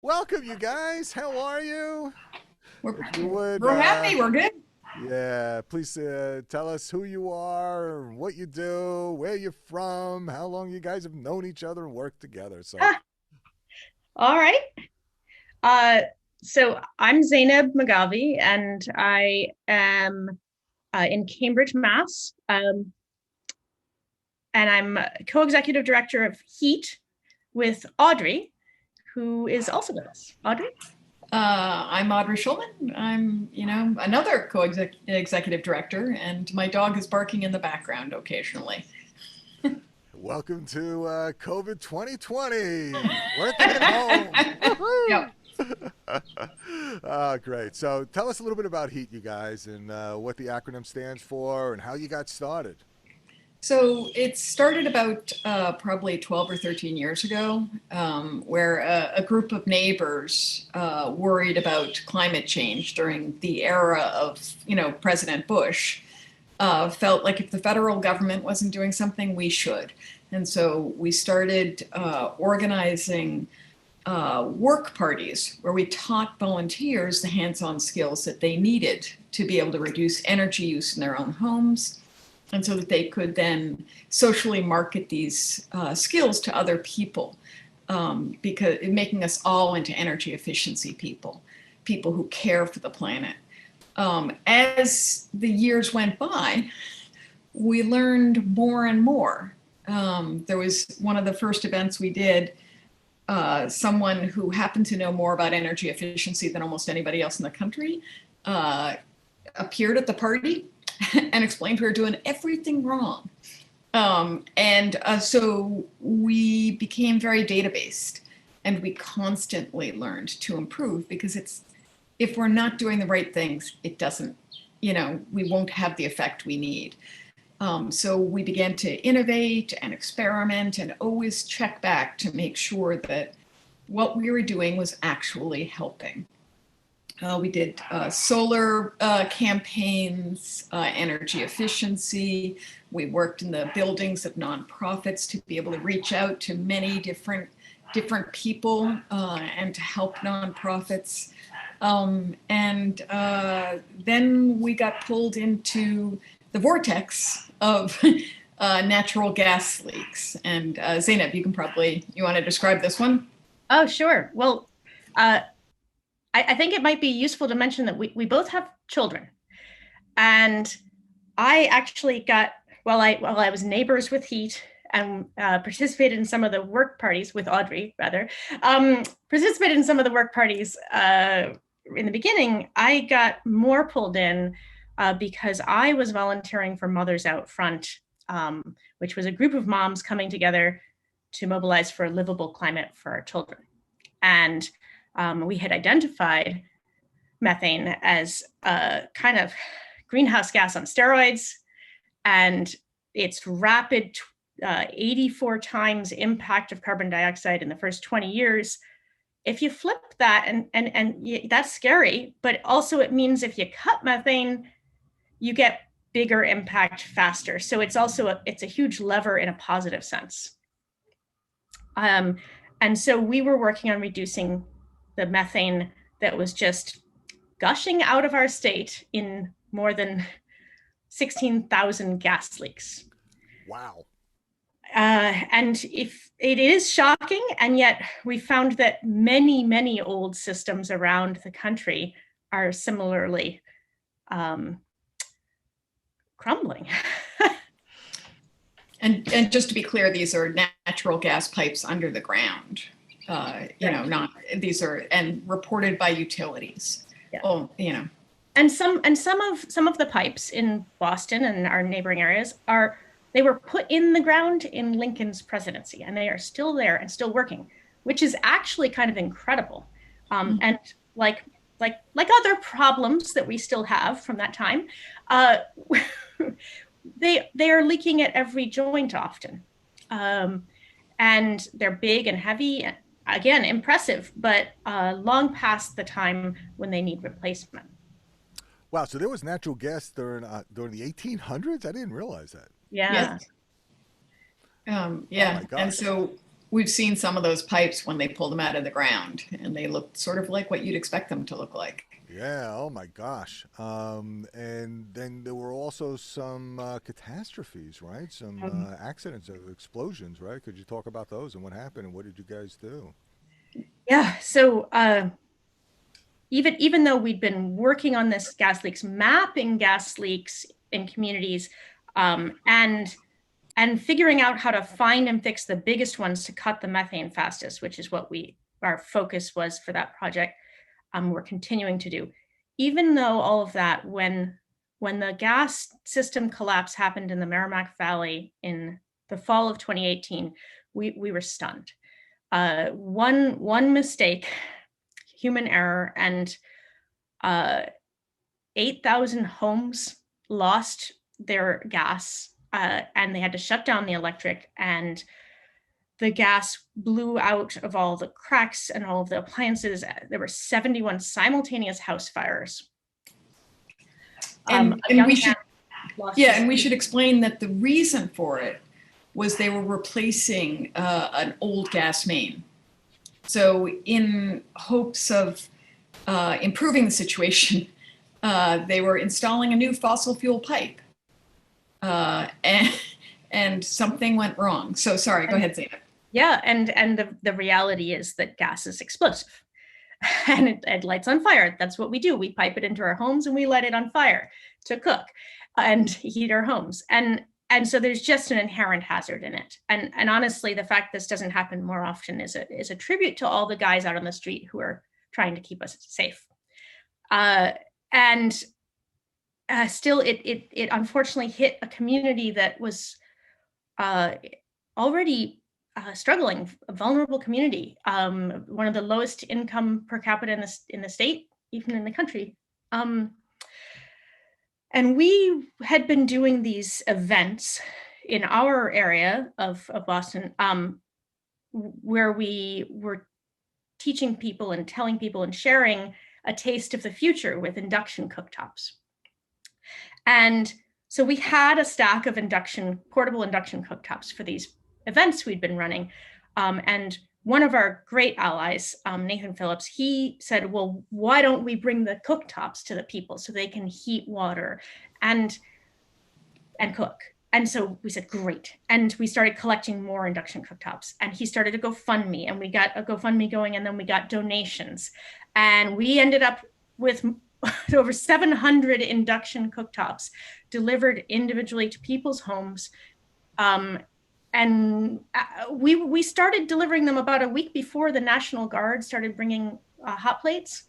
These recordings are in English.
Welcome, you guys. How are you? We're, If you would, we're happy. We're good. yeah, please tell us who you are, what you do, where you're from, how long you guys have known each other and worked together. So, Ah, all right. Uh, so I'm Zeyneb Magavi, and I am in Cambridge, Mass. And I'm co-executive director of Heet with Audrey, who is also with us. Audrey? I'm Audrey Schulman. I'm, another co-executive director, and my dog is barking in the background occasionally. welcome to COVID 2020, working at home. Yep. Woohoo! Great. So, tell us a little bit about HEAT, you guys, and what the acronym stands for and how you got started. So it started about probably 12 or 13 years ago, where a group of neighbors worried about climate change during the era of, President Bush, felt like if the federal government wasn't doing something, we should. And so we started organizing work parties where we taught volunteers the hands-on skills that they needed to be able to reduce energy use in their own homes, and so that they could then socially market these skills to other people, because making us all into energy efficiency people who care for the planet. As the years went by, we learned more and more. There was one of the first events we did, someone who happened to know more about energy efficiency than almost anybody else in the country appeared at the party and explained we were doing everything wrong. So we became very data-based, and we constantly learned to improve, because if we're not doing the right things, it doesn't, we won't have the effect we need. So we began to innovate and experiment and always check back to make sure that what we were doing was actually helping. We did solar campaigns, energy efficiency. We worked in the buildings of nonprofits to be able to reach out to many different people and to help nonprofits. Then we got pulled into the vortex of natural gas leaks. And Zeynep, you want to describe this one? Oh, sure. Well, I think it might be useful to mention that we both have children. And I actually got, while I was neighbors with Heat and participated in some of the work parties with Audrey, rather, participated in some of the work parties in the beginning, I got more pulled in because I was volunteering for Mothers Out Front, which was a group of moms coming together to mobilize for a livable climate for our children. And we had identified methane as a kind of greenhouse gas on steroids, and its rapid 84 times impact of carbon dioxide in the first 20 years. If you flip that, and that's scary, but also it means if you cut methane, you get bigger impact faster. So it's also it's a huge lever in a positive sense. And so we were working on reducing the methane that was just gushing out of our state in more than 16,000 gas leaks. Wow. And if it is shocking, and yet we found that many old systems around the country are similarly crumbling. And just to be clear, these are natural gas pipes under the ground. Not these are, and reported by utilities. Yeah. Oh, And some of the pipes in Boston and our neighboring areas they were put in the ground in Lincoln's presidency, and they are still there and still working, which is actually kind of incredible. And like other problems that we still have from that time, they are leaking at every joint often, and they're big and heavy. Again, impressive, but long past the time when they need replacement. Wow. So there was natural gas during the 1800s. I didn't realize that. Yeah. yes. Oh Yeah. my And gosh. so we've seen some of those pipes when they pull them out of the ground, and they look sort of like what you'd expect them to look like. Yeah, oh my gosh. And then there were also some catastrophes, right? Some accidents, explosions, right? Could you talk about those and what happened and what did you guys do? Yeah. So even though we'd been working on this gas leaks, mapping gas leaks in communities, and figuring out how to find and fix the biggest ones to cut the methane fastest, which is what our focus was for that project. We're continuing to do. Even though all of that, when the gas system collapse happened in the Merrimack Valley in the fall of 2018, we were stunned. One mistake, human error, and 8,000 homes lost their gas, and they had to shut down the electric, and the gas blew out of all the cracks and all of the appliances. There were 71 simultaneous house fires. And we should explain that the reason for it was they were replacing an old gas main. So in hopes of improving the situation, they were installing a new fossil fuel pipe, and something went wrong. So sorry, go ahead, Zeynep. Yeah, and the reality is that gas is explosive, and it lights on fire. That's what we do. We pipe it into our homes and we light it on fire to cook and heat our homes. And so there's just an inherent hazard in it. And honestly, the fact this doesn't happen more often is a tribute to all the guys out on the street who are trying to keep us safe. And still, it unfortunately hit a community that was already struggling, a vulnerable community, one of the lowest income per capita in the state, even in the country. And we had been doing these events in our area of Boston, where we were teaching people and telling people and sharing a taste of the future with induction cooktops. And so we had a stack of portable induction cooktops for these events we'd been running. And one of our great allies, Nathan Phillips, he said, well, why don't we bring the cooktops to the people so they can heat water and cook? And so we said, great. And we started collecting more induction cooktops, and he started a GoFundMe, and we got a GoFundMe going, and then we got donations. And we ended up with over 700 induction cooktops delivered individually to people's homes. And we started delivering them about a week before the National Guard started bringing hot plates.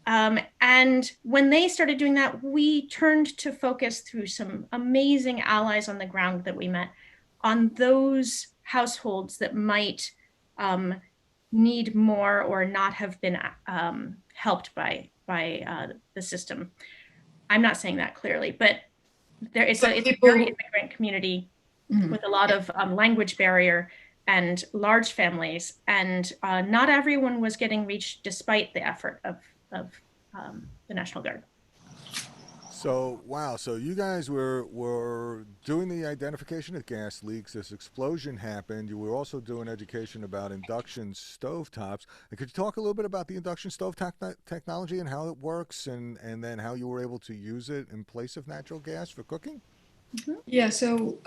And when they started doing that, we turned to focus through some amazing allies on the ground that we met on those households that might need more or not have been helped by the system. I'm not saying that clearly, but it's a very immigrant community with a lot of language barrier and large families, and not everyone was getting reached despite the effort of the National Guard. So, wow. So you guys were doing the identification of gas leaks. This explosion happened. You were also doing education about induction stovetops. Could you talk a little bit about the induction stovetop technology and how it works, and then how you were able to use it in place of natural gas for cooking? Yeah, so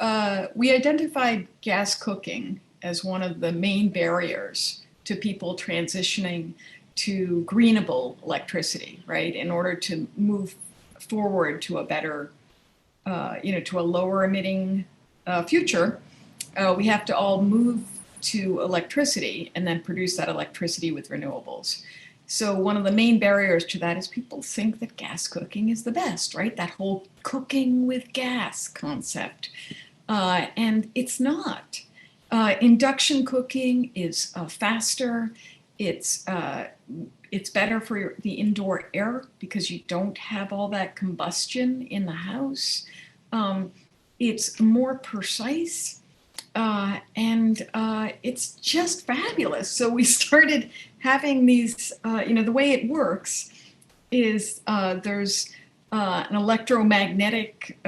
we identified gas cooking as one of the main barriers to people transitioning to greenable electricity, right? In order to move forward to a better, to a lower emitting future, we have to all move to electricity and then produce that electricity with renewables. So one of the main barriers to that is people think that gas cooking is the best, right? That whole cooking with gas concept. And it's not. Induction cooking is faster. It's better for the indoor air because you don't have all that combustion in the house. It's more precise, and it's just fabulous. So we started having these, the way it works is there's an electromagnetic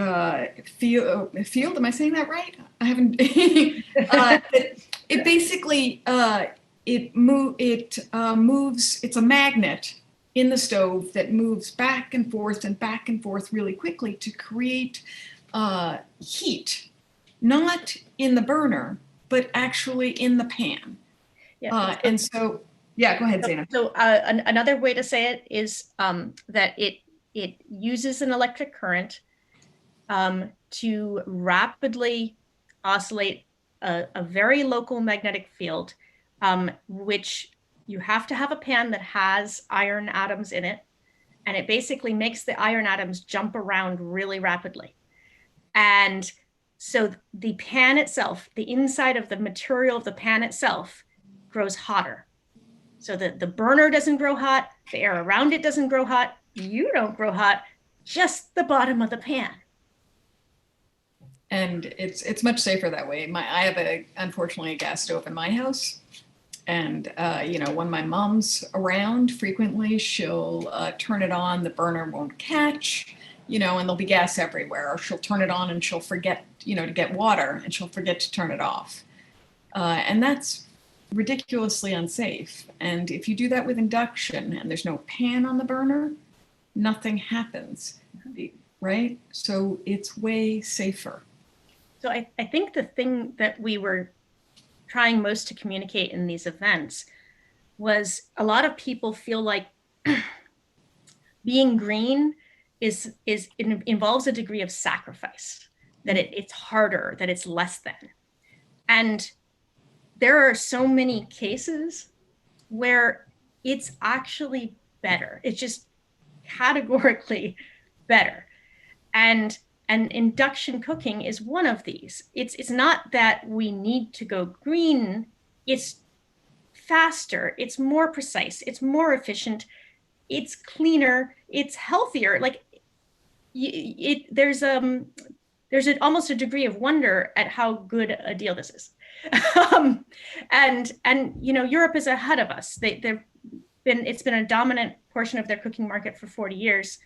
field. Am I saying that right? I haven't. It basically moves. It's a magnet in the stove that moves back and forth and back and forth really quickly to create heat, not in the burner, but actually in the pan. Yeah. And so, yeah, go ahead, Zeynep. So another way to say it is that it uses an electric current to rapidly oscillate a very local magnetic field, which you have to have a pan that has iron atoms in it. And it basically makes the iron atoms jump around really rapidly. And so the pan itself, the inside of the material of the pan itself, grows hotter. So that the burner doesn't grow hot, the air around it doesn't grow hot, you don't grow hot, just the bottom of the pan. And it's much safer that way. I have unfortunately a gas stove in my house, and when my mom's around frequently, she'll turn it on, the burner won't catch, and there'll be gas everywhere, or she'll turn it on and she'll forget, to get water, and she'll forget to turn it off. And that's ridiculously unsafe. And if you do that with induction and there's no pan on the burner, nothing happens, right? So it's way safer. So I think the thing that we were trying most to communicate in these events was a lot of people feel like being green involves a degree of sacrifice, that it's harder, that it's less than. And there are so many cases where it's actually better. It's just categorically better. And induction cooking is one of these. It's not that we need to go green. It's faster. It's more precise. It's more efficient. It's cleaner. It's healthier. Like there's almost a degree of wonder at how good a deal this is. And Europe is ahead of us. It's been a dominant portion of their cooking market for 40 years.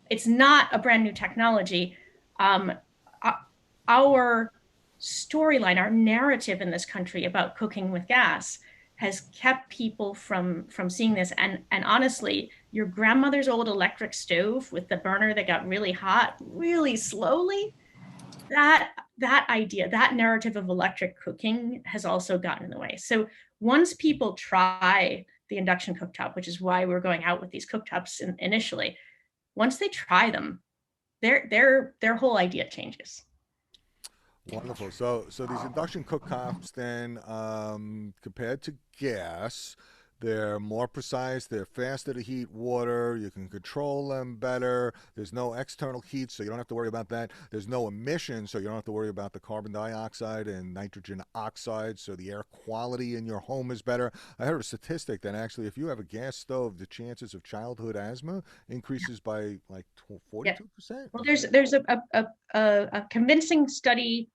It's not a brand new technology. Our storyline, our narrative in this country about cooking with gas has kept people from seeing this. And honestly, your grandmother's old electric stove with the burner that got really hot really slowly, that idea, that narrative of electric cooking has also gotten in the way. So once people try the induction cooktop, which is why we're going out with these cooktops initially, once they try them, their whole idea changes. Wonderful. So these induction cooktops then, compared to gas, they're more precise, they're faster to heat water, you can control them better, there's no external heat, so you don't have to worry about that. There's no emissions, so you don't have to worry about the carbon dioxide and nitrogen oxide, so the air quality in your home is better. I heard a statistic that actually if you have a gas stove, the chances of childhood asthma increases by like 42%. Well, there's a convincing study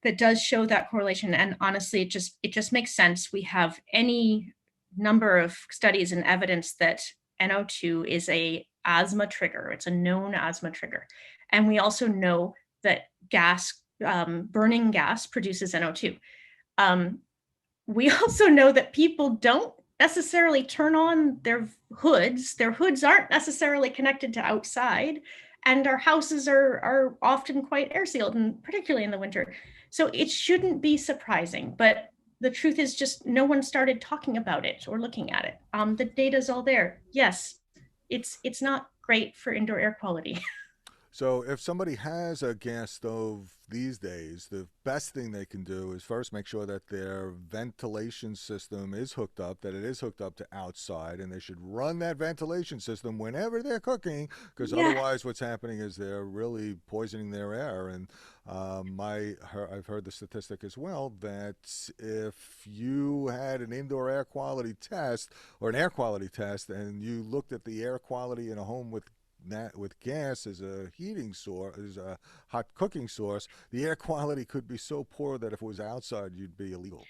that does show that correlation, and honestly, it just makes sense. We have any number of studies and evidence that NO2 is a asthma trigger. It's a known asthma trigger. And we also know that burning gas produces NO2. We also know that people don't necessarily turn on their hoods. Their hoods aren't necessarily connected to outside, and our houses are often quite air sealed, and particularly in the winter. So it shouldn't be surprising, but the truth is just no one started talking about it or looking at it. The data's all there. Yes, it's not great for indoor air quality. So if somebody has a gas stove these days, the best thing they can do is first make sure that their ventilation system is hooked up, that it is hooked up to outside, and they should run that ventilation system whenever they're cooking, because otherwise what's happening is they're really poisoning their air. And I've heard the statistic as well that if you had an indoor air quality test or an air quality test and you looked at the air quality in a home with gas as a heating source, as a hot cooking source, the air quality could be so poor that if it was outside, you'd be illegal.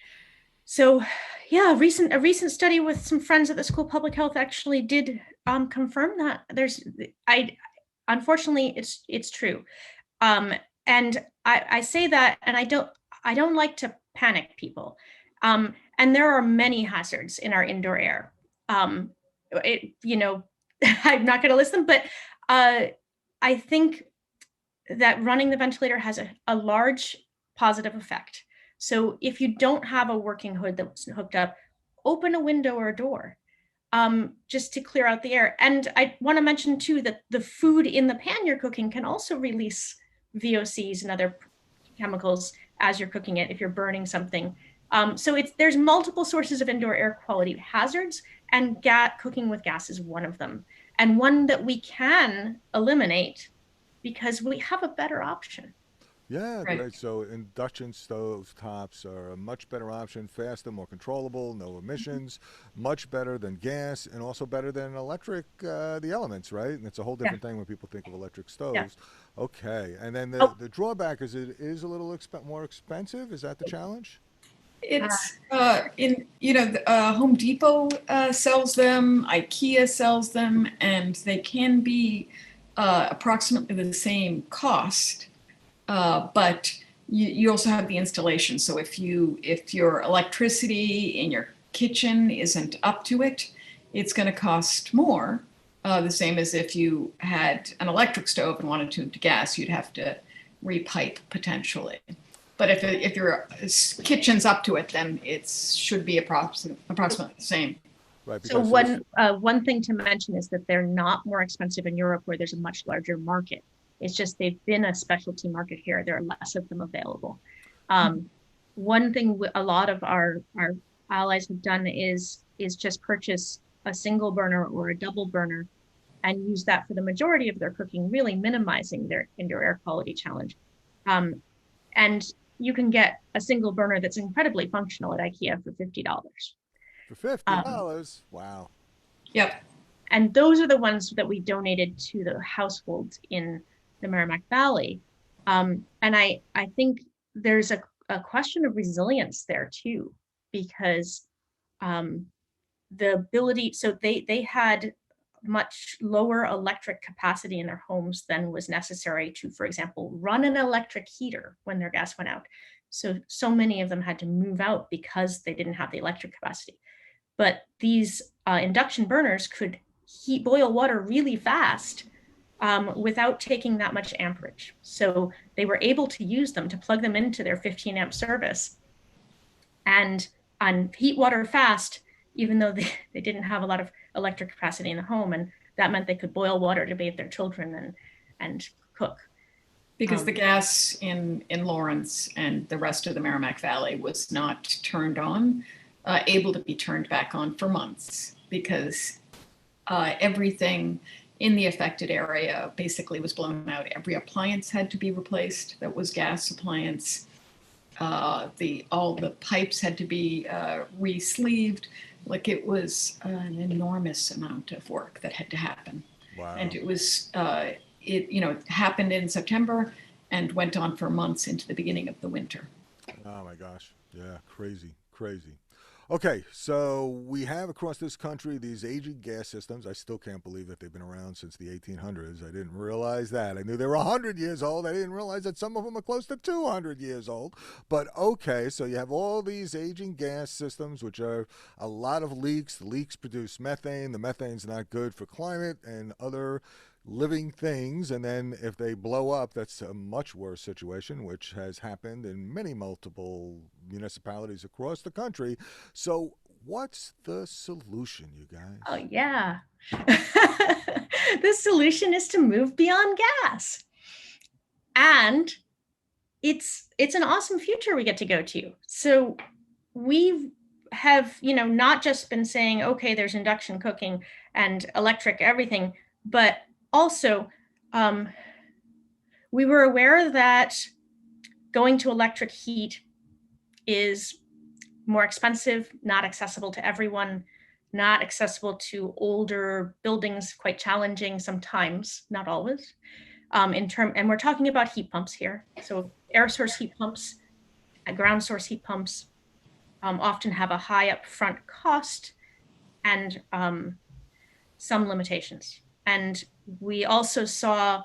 So, yeah, a recent study with some friends at the School of Public Health actually did confirm that. Unfortunately, it's true, and I say that, and I don't like to panic people. And there are many hazards in our indoor air. You know, I'm not going to list them, but I think that running the ventilator has a large positive effect. So if you don't have a working hood that's hooked up, open a window or a door, just to clear out the air. And I want to mention too that the food in the pan you're cooking can also release VOCs and other chemicals as you're cooking it if you're burning something. So there's multiple sources of indoor air quality hazards, and cooking with gas is one of them, and one that we can eliminate because we have a better option. Yeah, Right. great. So induction stove tops are a much better option, faster, more controllable, no emissions, much better than gas, and also better than electric, the elements, right? And it's a whole Yeah. different thing when people think of electric Yeah. stoves. Okay, and then Oh, the drawback is it is a little more expensive. Is that the challenge? It's in, Home Depot sells them, IKEA sells them, and they can be approximately the same cost. But you also have the installation. So if your electricity in your kitchen isn't up to it, it's going to cost more. The same as if you had an electric stove and wanted to gas, you'd have to repipe potentially. But if your kitchen's up to it, then it should be approximately the same. Right, so because one thing to mention is that they're not more expensive in Europe, where there's a much larger market. It's just they've been a specialty market here. There are less of them available. One thing a lot of our allies have done is just purchase a single burner or a double burner and use that for the majority of their cooking, really minimizing their indoor air quality challenge. And you can get a single burner that's incredibly functional at IKEA for $50. for $50, wow. Yep. And those are the ones that we donated to the households in the Merrimack Valley. And I think there's a question of resilience there too, because the ability, so they had much lower electric capacity in their homes than was necessary to, for example, run an electric heater when their gas went out. So many of them had to move out because they didn't have the electric capacity. But these induction burners could boil water really fast without taking that much amperage. So they were able to use them to plug them into their 15 amp service and heat water fast, even though they didn't have a lot of electric capacity in the home. And that meant they could boil water to bathe their children and cook. Because the gas in Lawrence and the rest of the Merrimack Valley was not turned on, able to be turned back on for months, because everything in the affected area basically was blown out. Every appliance had to be replaced that was gas appliance. All the pipes had to be re-sleeved. Like, it was an enormous amount of work that had to happen. Wow. And it was it happened in September and went on for months into the beginning of the winter. Oh my gosh. Yeah, crazy, crazy. Okay, so we have across this country these aging gas systems. I still can't believe that they've been around since the 1800s. I didn't realize that. I knew they were 100 years old. I didn't realize that some of them are close to 200 years old. But okay, so you have all these aging gas systems, which are a lot of leaks. The leaks produce methane. The methane's not good for climate and other living things, and then if they blow up, that's a much worse situation, which has happened in many multiple municipalities across the country. So what's the solution, you guys? Oh yeah. The solution is to move beyond gas. And it's an awesome future we get to go to. So we have, not just been saying, okay, there's induction cooking and electric everything, but also we were aware that going to electric heat is more expensive, not accessible to everyone, not accessible to older buildings, quite challenging sometimes, not always. And we're talking about heat pumps here. So air source heat pumps, ground source heat pumps often have a high upfront cost and some limitations. And we also saw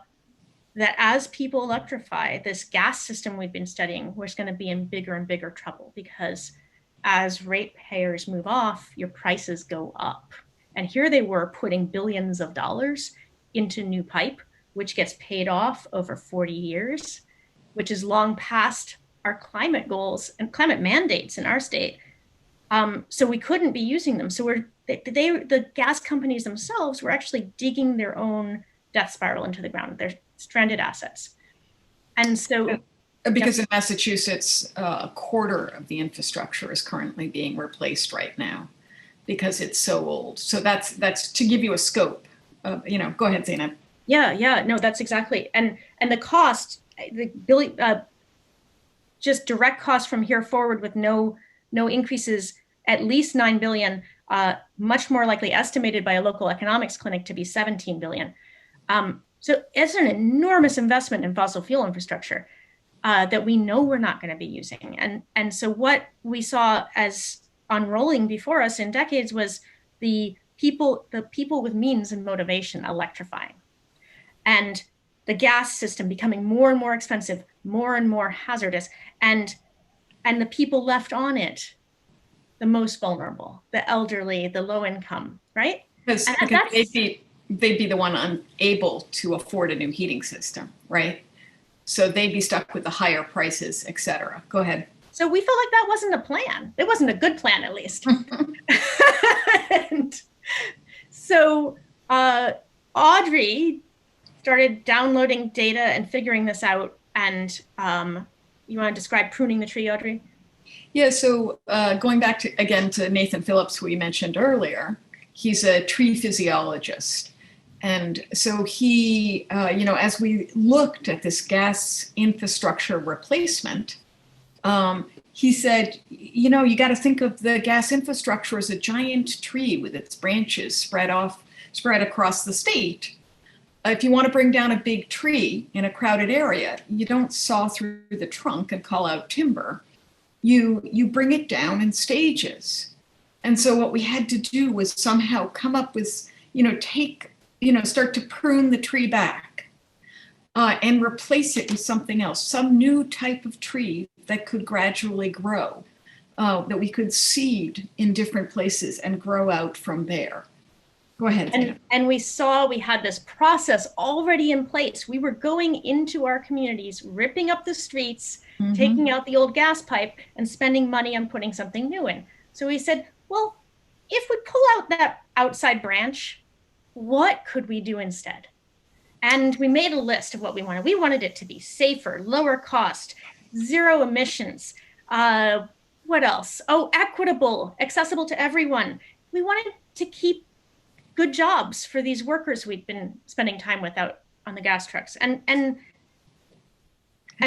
that as people electrify, this gas system we've been studying was going to be in bigger and bigger trouble, because as ratepayers move off, your prices go up. And here they were putting billions of dollars into new pipe, which gets paid off over 40 years, which is long past our climate goals and climate mandates in our state. So we couldn't be using them. So the gas companies themselves were actually digging their own death spiral into the ground. They're stranded assets. And so because in Massachusetts, a quarter of the infrastructure is currently being replaced right now because it's so old. So that's to give you a scope. Go ahead, Zeyneb. Yeah, no, that's exactly. And the cost, just direct cost from here forward with no increases, at least 9 billion, much more likely estimated by a local economics clinic to be 17 billion. So it's an enormous investment in fossil fuel infrastructure that we know we're not going to be using. And so what we saw as unrolling before us in decades was the people with means and motivation electrifying, and the gas system becoming more and more expensive, more and more hazardous, and the people left on it, the most vulnerable, the elderly, the low income, right? Because they'd be the one unable to afford a new heating system, right? So they'd be stuck with the higher prices, et cetera. Go ahead. So we felt like that wasn't a plan. It wasn't a good plan, at least. And so Audrey started downloading data and figuring this out. And you want to describe pruning the tree, Audrey? Yeah, so going back to Nathan Phillips, who we mentioned earlier, he's a tree physiologist. And so he, as we looked at this gas infrastructure replacement, he said, you got to think of the gas infrastructure as a giant tree with its branches spread across the state. If you want to bring down a big tree in a crowded area, you don't saw through the trunk and call out timber. You bring it down in stages. And so what we had to do was somehow come up with, start to prune the tree back and replace it with something else, some new type of tree that could gradually grow, that we could seed in different places and grow out from there. Go ahead. And we saw we had this process already in place. We were going into our communities, ripping up the streets, taking out the old gas pipe, and spending money on putting something new in. So we said, well, if we pull out that outside branch, what could we do instead? And we made a list of what we wanted. We wanted it to be safer, lower cost, zero emissions. What else? Oh, equitable, accessible to everyone. We wanted to keep good jobs for these workers we'd been spending time with out on the gas trucks, and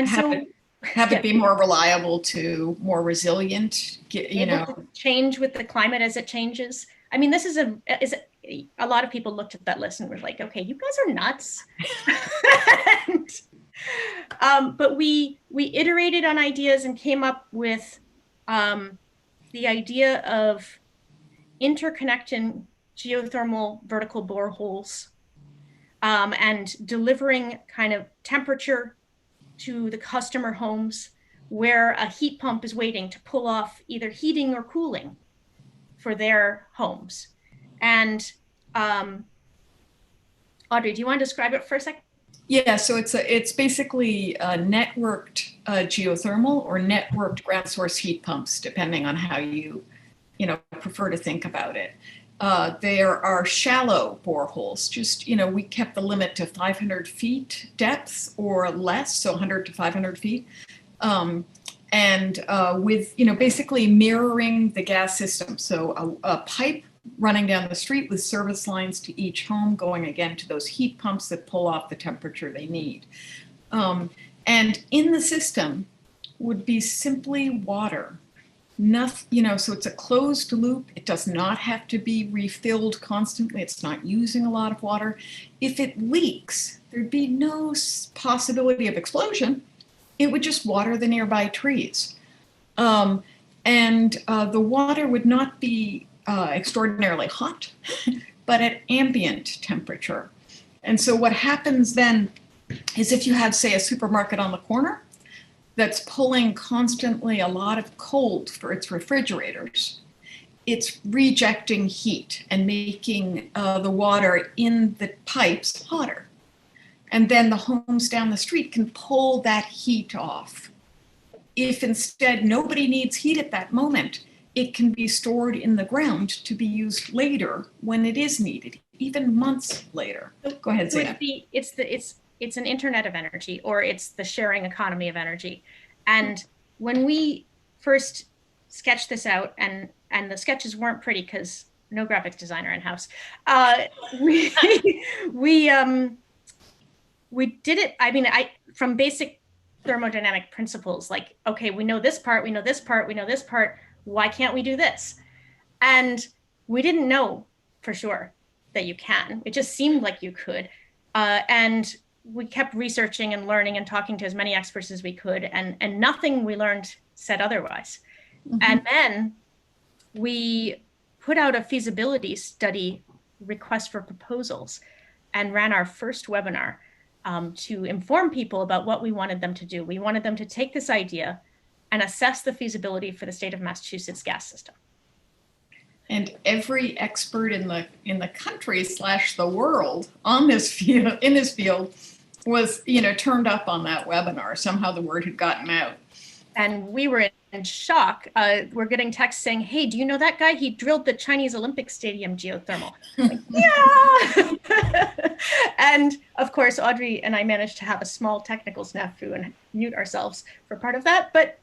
so have it be more reliable, to more resilient, to change with the climate as it changes. I mean, this is a lot of people looked at that list and were like, okay, you guys are nuts. But we iterated on ideas and came up with the idea of interconnecting geothermal vertical boreholes and delivering kind of temperature to the customer homes where a heat pump is waiting to pull off either heating or cooling for their homes. And Audrey, do you want to describe it for a second? Yeah, so it's basically a networked geothermal or networked ground source heat pumps, depending on how you prefer to think about it. There are shallow boreholes. Just, we kept the limit to 500 feet depth or less, so 100 to 500 feet. With, basically mirroring the gas system. So a pipe running down the street with service lines to each home, going again to those heat pumps that pull off the temperature they need. And in the system would be simply water. Nothing, so it's a closed loop. It does not have to be refilled constantly. It's not using a lot of water. If it leaks, there'd be no possibility of explosion. It would just water the nearby trees. The water would not be extraordinarily hot, but at ambient temperature. And so what happens then is if you have, say, a supermarket on the corner, that's pulling constantly a lot of cold for its refrigerators, it's rejecting heat and making the water in the pipes hotter. And then the homes down the street can pull that heat off. If instead nobody needs heat at that moment, it can be stored in the ground to be used later when it is needed, even months later. Go ahead, So Zeynep. it's an internet of energy, or it's the sharing economy of energy. And when we first sketched this out, and the sketches weren't pretty because no graphics designer in house, we we did it. I mean, from basic thermodynamic principles, like, okay, we know this part, we know this part, we know this part. Why can't we do this? And we didn't know for sure that you can. It just seemed like you could. And we kept researching and learning and talking to as many experts as we could, and nothing we learned said otherwise. Mm-hmm. And then we put out a feasibility study request for proposals and ran our first webinar to inform people about what we wanted them to do. We wanted them to take this idea and assess the feasibility for the state of Massachusetts gas system. And every expert in the country / the world on this field, in this field, was turned up on that webinar. Somehow the word had gotten out. And we were in shock. We're getting texts saying, "Hey, do you know that guy? He drilled the Chinese Olympic Stadium geothermal." Like, yeah. And of course, Audrey and I managed to have a small technical snafu and mute ourselves for part of that, but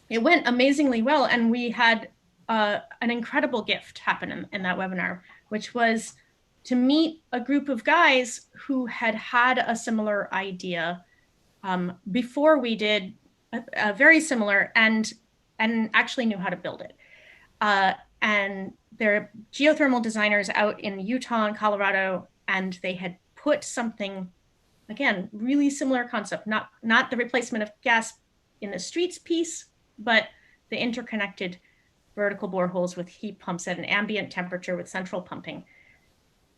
it went amazingly well. And we had an incredible gift happen in that webinar, which was to meet a group of guys who had had a similar idea before we did, very similar, and actually knew how to build it. And they're geothermal designers out in Utah and Colorado, and they had put something, again, really similar concept, not the replacement of gas in the streets piece, but the interconnected vertical boreholes with heat pumps at an ambient temperature with central pumping.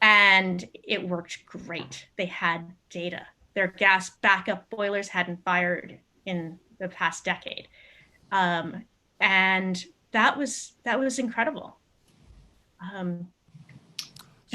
And it worked great. They had data. Their gas backup boilers hadn't fired in the past decade. And that was incredible.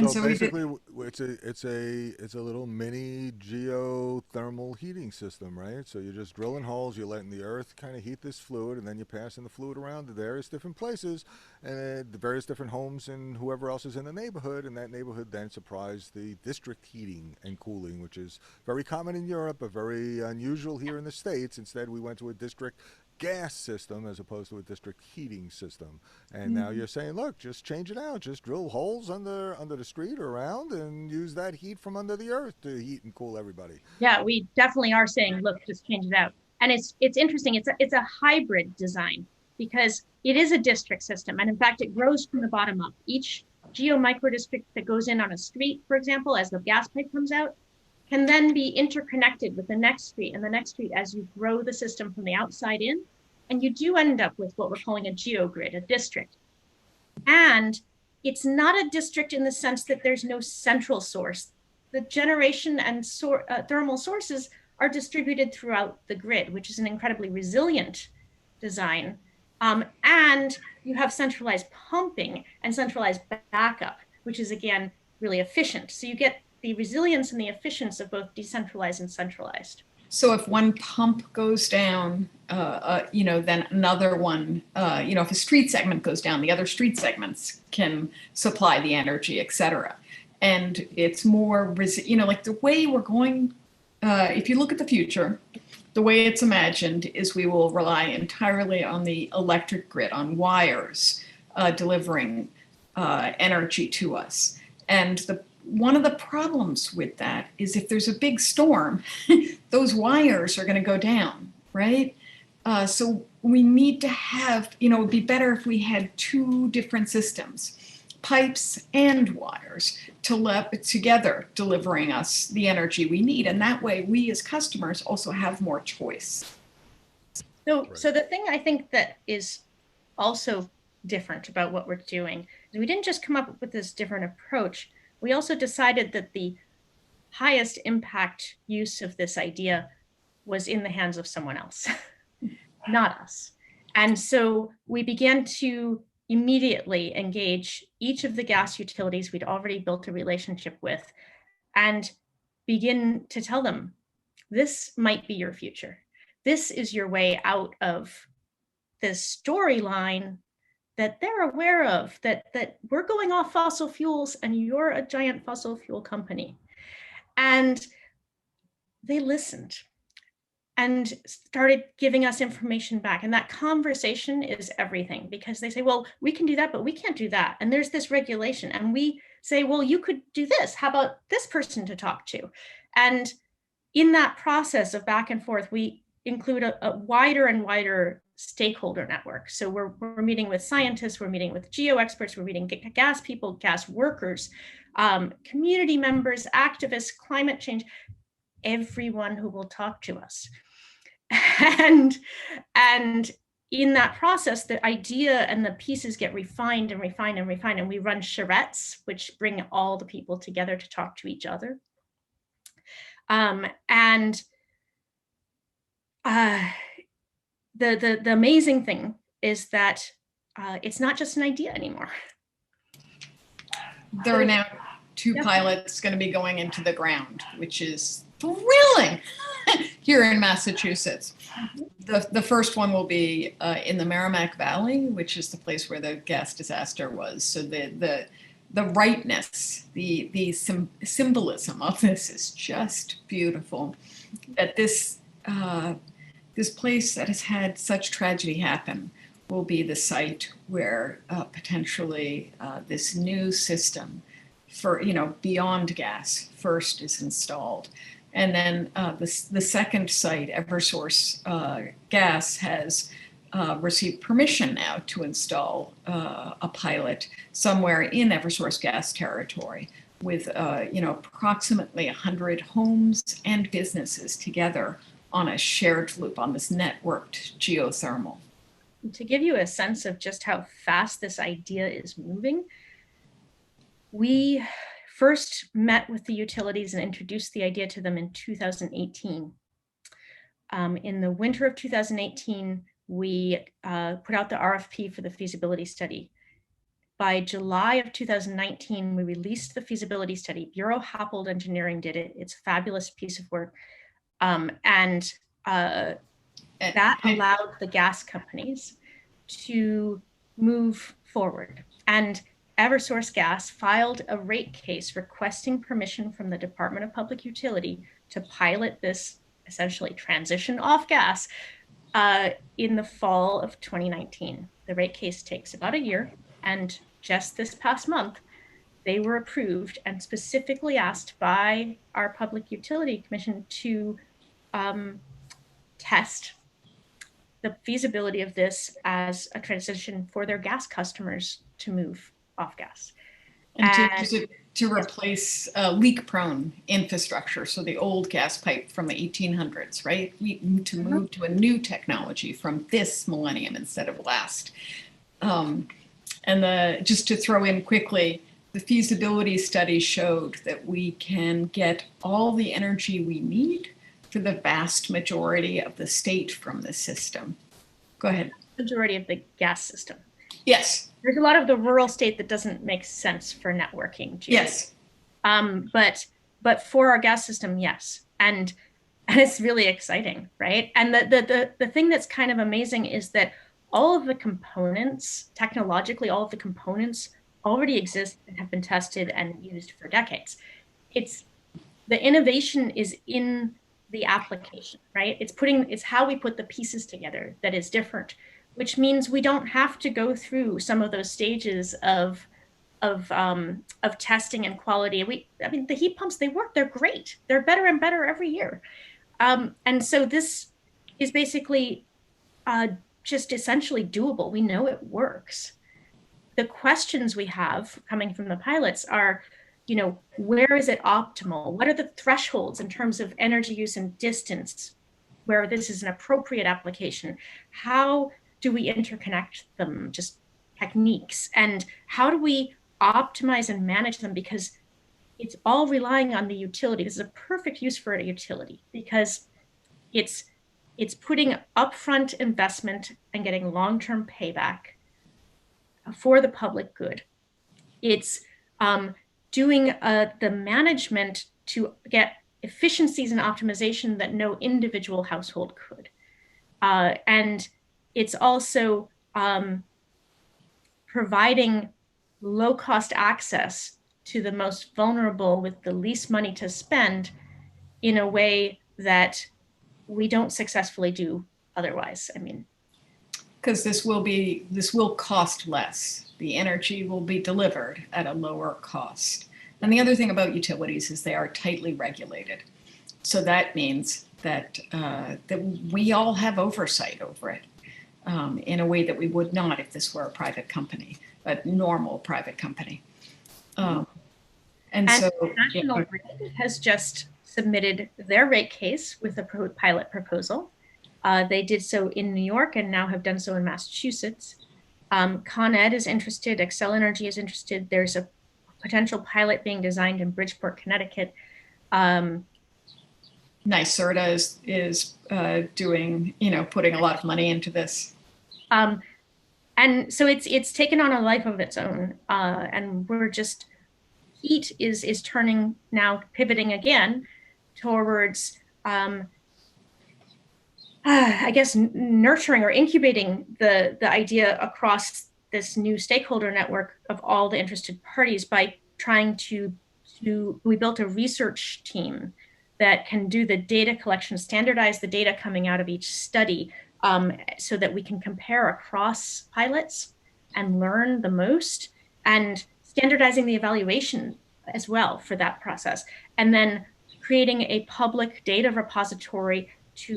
So basically, it's a little mini geothermal heating system, right? So you're just drilling holes, you're letting the earth kind of heat this fluid, and then you're passing the fluid around to various different places, and the various different homes and whoever else is in the neighborhood, and that neighborhood then supplies the district heating and cooling, which is very common in Europe, but very unusual here in the States. Instead, we went to a district gas system as opposed to a district heating system. And now you're saying, look, just change it out. Just drill holes under the street or around and use that heat from under the earth to heat and cool everybody. Yeah, we definitely are saying, look, just change it out. And it's interesting. It's a hybrid design because it is a district system. And in fact, it grows from the bottom up. Each geo micro district that goes in on a street, for example, as the gas pipe comes out, can then be interconnected with the next street and the next street as you grow the system from the outside in. And you do end up with what we're calling a geogrid, a district. And it's not a district in the sense that there's no central source. The generation and thermal sources are distributed throughout the grid, which is an incredibly resilient design. And you have centralized pumping and centralized backup, which is, again, really efficient. So you get the resilience and the efficiency of both decentralized and centralized. So if one pump goes down, then another one, if a street segment goes down, the other street segments can supply the energy, et cetera. And it's more, like the way we're going, if you look at the future, the way it's imagined is we will rely entirely on the electric grid, on wires delivering energy to us. And one of the problems with that is if there's a big storm, those wires are going to go down, right? So we need to have, it would be better if we had two different systems, pipes and wires, together delivering us the energy we need. And that way we as customers also have more choice. So the thing I think that is also different about what we're doing is we didn't just come up with this different approach. We also decided that the highest impact use of this idea was in the hands of someone else. not us. And so we began to immediately engage each of the gas utilities we'd already built a relationship with and begin to tell them, this might be your future. This is your way out of this storyline that they're aware of, that we're going off fossil fuels and you're a giant fossil fuel company. And they listened and started giving us information back. And that conversation is everything, because they say, well, we can do that, but we can't do that. And there's this regulation. And we say, well, you could do this. How about this person to talk to? And in that process of back and forth, we include a wider and wider stakeholder network. So we're meeting with scientists, we're meeting with geo experts, we're meeting gas people, gas workers, community members, activists, climate change, everyone who will talk to us. And in that process, the idea and the pieces get refined and refined and refined. And we run charrettes, which bring all the people together to talk to each other. The amazing thing is that it's not just an idea anymore. There are now 2 pilots going to be going into the ground, which is thrilling here in Massachusetts. The first one will be in the Merrimack Valley, which is the place where the gas disaster was. So the rightness, the symbolism of this is just beautiful. That this place that has had such tragedy happen will be the site where potentially this new system for, beyond gas first is installed. And then the second site, Eversource Gas, has received permission now to install a pilot somewhere in Eversource Gas territory with approximately 100 homes and businesses together on a shared loop, on this networked geothermal. To give you a sense of just how fast this idea is moving, we first met with the utilities and introduced the idea to them in 2018. In the winter of 2018, we put out the RFP for the feasibility study. By July of 2019, we released the feasibility study. Bureau Happold Engineering did it. It's a fabulous piece of work. That allowed the gas companies to move forward. And Eversource Gas filed a rate case requesting permission from the Department of Public Utility to pilot this essentially transition off gas in the fall of 2019. The rate case takes about a year, and just this past month, they were approved and specifically asked by our Public Utility Commission to test the feasibility of this as a transition for their gas customers to move off gas. And to replace leak-prone infrastructure, so the old gas pipe from the 1800s, right? To move to a new technology from this millennium instead of last. Just to throw in quickly, the feasibility study showed that we can get all the energy we need for the vast majority of the state from the system. Go ahead. Majority of the gas system. Yes. There's a lot of the rural state that doesn't make sense for networking. Yes. But for our gas system, yes. And it's really exciting, right? And the thing that's kind of amazing is that all of the components, technologically, all of the components already exist and have been tested and used for decades. The innovation is in the application, right? It's how we put the pieces together that is different, which means we don't have to go through some of those stages of testing and quality. The heat pumps, they work, they're great. They're better and better every year. And so this is basically just essentially doable. We know it works. The questions we have coming from the pilots are, where is it optimal? What are the thresholds in terms of energy use and distance where this is an appropriate application? How do we interconnect them? Just techniques. And how do we optimize and manage them? Because it's all relying on the utility. This is a perfect use for a utility because it's it's putting upfront investment and getting long-term payback for the public good. It's doing the management to get efficiencies and optimization that no individual household could. And it's also providing low-cost access to the most vulnerable with the least money to spend in a way that we don't successfully do otherwise. I mean, because this will cost less. The energy will be delivered at a lower cost. And the other thing about utilities is they are tightly regulated. So that means that that we all have oversight over it in a way that we would not if this were a private company, a normal private company. And so National Grid has just submitted their rate case with a pilot proposal. They did so in New York and now have done so in Massachusetts. Con Ed is interested, Xcel Energy is interested. There's a potential pilot being designed in Bridgeport, Connecticut. NYSERDA is doing, putting a lot of money into this. And so it's taken on a life of its own. And we're just, Heet is turning now, pivoting again towards, I guess, nurturing or incubating the idea across this new stakeholder network of all the interested parties by trying to we built a research team that can do the data collection, standardize the data coming out of each study so that we can compare across pilots and learn the most, and standardizing the evaluation as well for that process. And then creating a public data repository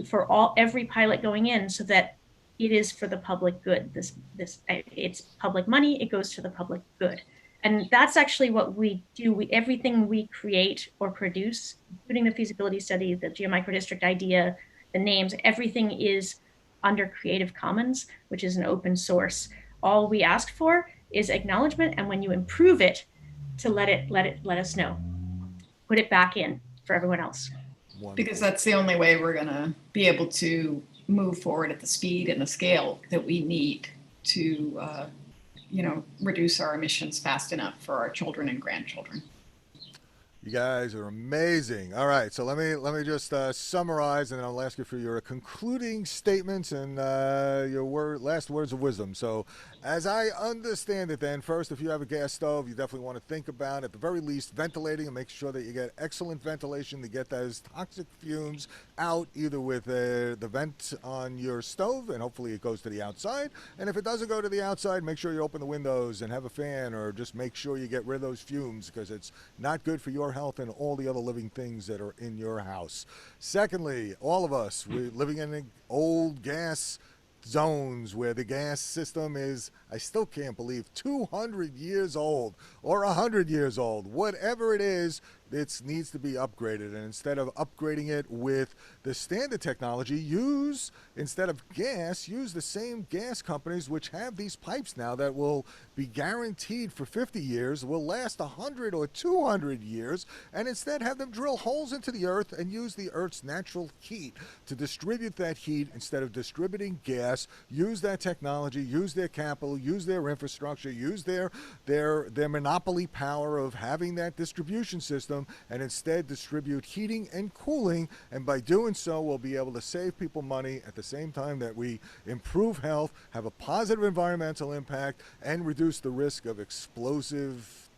for every pilot going in so that it is for the public good. It's public money, it goes to the public good. And that's actually what we do. Everything we create or produce, including the feasibility study, the geomicrodistrict idea, the names, everything is under Creative Commons, which is an open source. All we ask for is acknowledgement, and when you improve it, to let us know. Put it back in for everyone else. Wonderful. Because that's the only way we're going to be able to move forward at the speed and the scale that we need to reduce our emissions fast enough for our children and grandchildren. You guys are amazing. All right, so let me just summarize, and I'll ask you for your concluding statements and your last words of wisdom. So, as I understand it, then first, if you have a gas stove, you definitely want to think about, at the very least, ventilating and make sure that you get excellent ventilation to get those toxic fumes out, either with the vent on your stove, and hopefully it goes to the outside. And if it doesn't go to the outside, make sure you open the windows and have a fan, or just make sure you get rid of those fumes, because it's not good for your health and all the other living things that are in your house. Secondly, all of us, we're living in old gas zones where the gas system is, I still can't believe, 200 years old or 100 years old. Whatever it is, it needs to be upgraded. And instead of upgrading it with the standard technology, instead of gas, use the same gas companies which have these pipes now that will be guaranteed for 50 years, will last 100 or 200 years, and instead have them drill holes into the earth and use the earth's natural heat to distribute that heat instead of distributing gas. Use that technology, use their capital, use their infrastructure, use their monopoly power of having that distribution system, and instead distribute heating and cooling. And by doing so, we'll be able to save people money at the same time that we improve health, have a positive environmental impact, and reduce the risk of explosions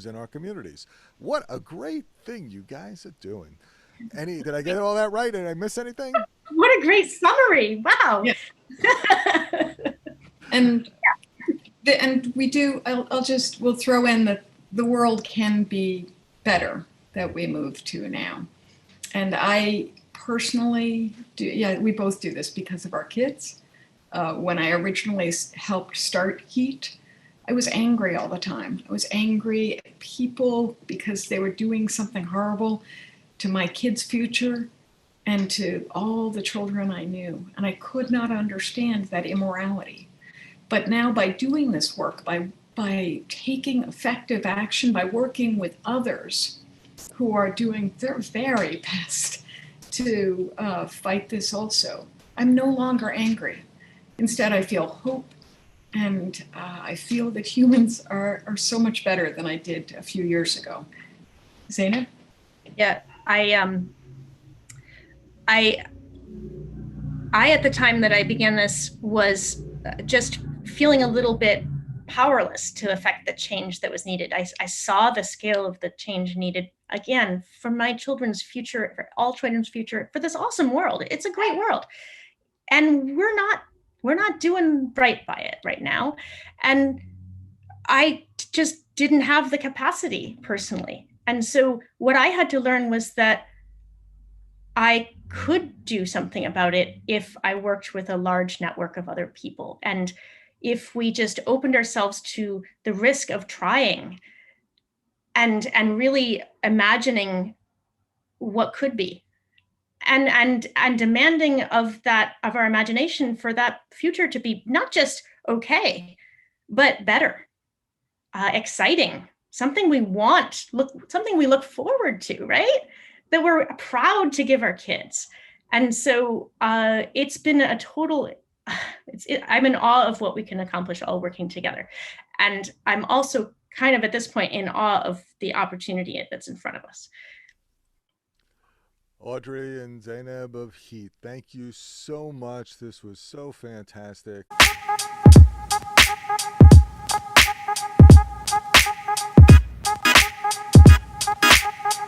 in our communities. What a great thing you guys are doing. Did I get all that right? Did I miss anything? What a great summary. Wow. Yeah. And we do, we'll throw in that the world can be better that we move to now. And I personally do, we both do this because of our kids. When I originally helped start Heet, I was angry all the time. I was angry at people because they were doing something horrible to my kids' future and to all the children I knew. And I could not understand that immorality. But now by doing this work, by taking effective action, by working with others who are doing their very best to fight this also. I'm no longer angry. Instead, I feel hope, and I feel that humans are so much better than I did a few years ago. Zeynep? Yeah, I at the time that I began this was just feeling a little bit powerless to affect the change that was needed. I saw the scale of the change needed, again, for my children's future, for all children's future, for this awesome world. It's a great world. And we're not doing right by it right now. And I just didn't have the capacity personally. And so what I had to learn was that I could do something about it if I worked with a large network of other people. And if we just opened ourselves to the risk of trying and really imagining what could be, and demanding of our imagination for that future to be not just okay, but better, exciting, something we want, something we look forward to, right? That we're proud to give our kids. And so it's been a total, I'm in awe of what we can accomplish all working together. And I'm also kind of at this point in awe of the opportunity that's in front of us. Audrey and Zeyneb of Heet, thank you so much. This was so fantastic.